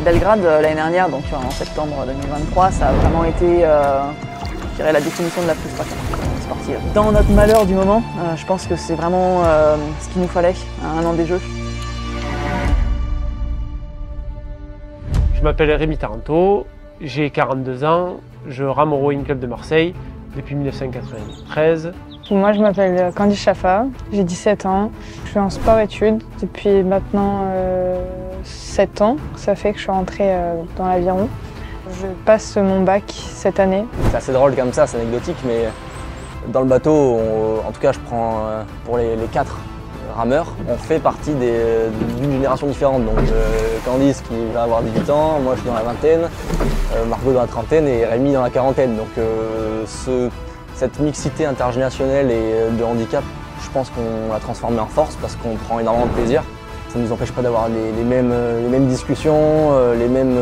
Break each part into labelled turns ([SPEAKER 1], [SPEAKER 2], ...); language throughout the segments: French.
[SPEAKER 1] Belgrade l'année dernière, donc en septembre 2023, ça a vraiment été je dirais, la définition de la frustration sportive. Dans notre malheur du moment, je pense que c'est vraiment ce qu'il nous fallait à un an des Jeux.
[SPEAKER 2] Je m'appelle Rémi Taranto, j'ai 42 ans, je rame au Rowing Club de Marseille depuis 1993.
[SPEAKER 3] Moi je m'appelle Candice Chaffa, j'ai 17 ans, je suis en sport-études depuis maintenant 7 ans, ça fait que je suis rentrée dans l'aviron. Je passe mon bac cette année.
[SPEAKER 4] C'est assez drôle comme ça, c'est anecdotique, mais dans le bateau, en tout cas je prends pour les 4 rameurs, on fait partie d'une génération différente. Donc Candice qui va avoir 18 ans, moi je suis dans la vingtaine, Margot dans la trentaine et Rémi dans la quarantaine. Donc cette mixité intergénérationnelle et de handicap, je pense qu'on l'a transformée en force parce qu'on prend énormément de plaisir. Ça ne nous empêche pas d'avoir les mêmes discussions, les mêmes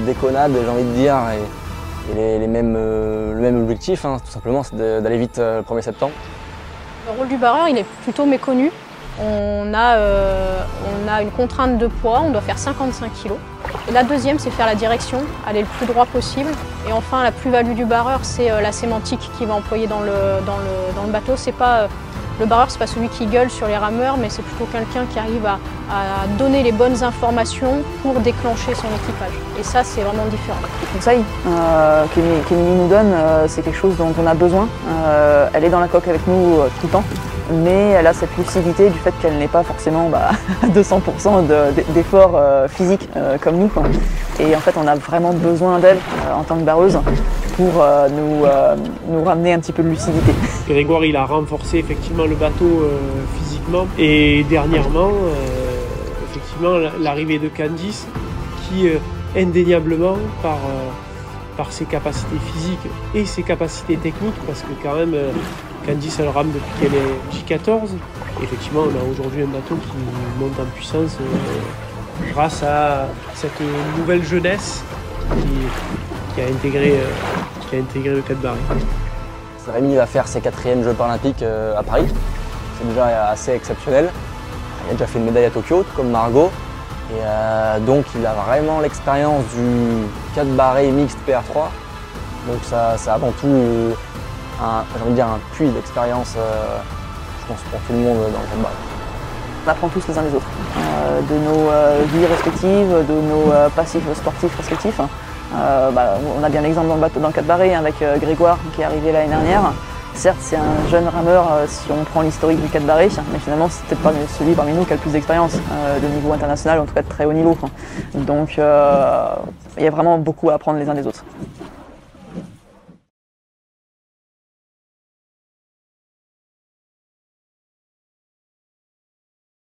[SPEAKER 4] déconnades, j'ai envie de dire, et le même objectif, hein, tout simplement, c'est d'aller vite le 1er septembre.
[SPEAKER 5] Le rôle du barreur, il est plutôt méconnu. On a une contrainte de poids, on doit faire 55 kg. Et la deuxième, c'est faire la direction, aller le plus droit possible. Et enfin, la plus-value du barreur, c'est la sémantique qu'il va employer dans le bateau. Le barreur, c'est pas celui qui gueule sur les rameurs, mais c'est plutôt quelqu'un qui arrive à donner les bonnes informations pour déclencher son équipage. Et ça, c'est vraiment différent.
[SPEAKER 1] Les conseils qu'Émilie nous donne, c'est quelque chose dont on a besoin. Elle est dans la coque avec nous tout le temps, mais elle a cette lucidité du fait qu'elle n'est pas forcément à 200% d'efforts physiques comme nous. Et en fait, on a vraiment besoin d'elle en tant que barreuse pour nous ramener un petit peu de lucidité.
[SPEAKER 2] Grégoire, il a renforcé effectivement le bateau physiquement. Et dernièrement, effectivement, l'arrivée de Candice qui, indéniablement, par ses capacités physiques et ses capacités techniques, parce que quand même, Candice, elle rame depuis qu'elle est J14. Effectivement, on a aujourd'hui un bateau qui monte en puissance grâce à cette nouvelle jeunesse qui a intégré le Cadre-Barré.
[SPEAKER 4] Rémi va faire ses 4e Jeux paralympiques à Paris. C'est déjà assez exceptionnel. Il a déjà fait une médaille à Tokyo, tout comme Margot. Et donc il a vraiment l'expérience du Cadre-Barré mixte PR3. Donc ça avant tout un puits d'expérience, je pense, pour tout le monde dans le Cadre-Barré.
[SPEAKER 1] On apprend tous les uns des autres, de nos vies respectives, de nos passifs sportifs respectifs. On a bien l'exemple dans le Cadre-Barré avec Grégoire qui est arrivé l'année dernière. Certes, c'est un jeune rameur si on prend l'historique du Cadre-Barré, mais finalement c'est peut-être celui parmi nous qui a le plus d'expérience de niveau international, en tout cas de très haut niveau. Donc il y a vraiment beaucoup à apprendre les uns des autres.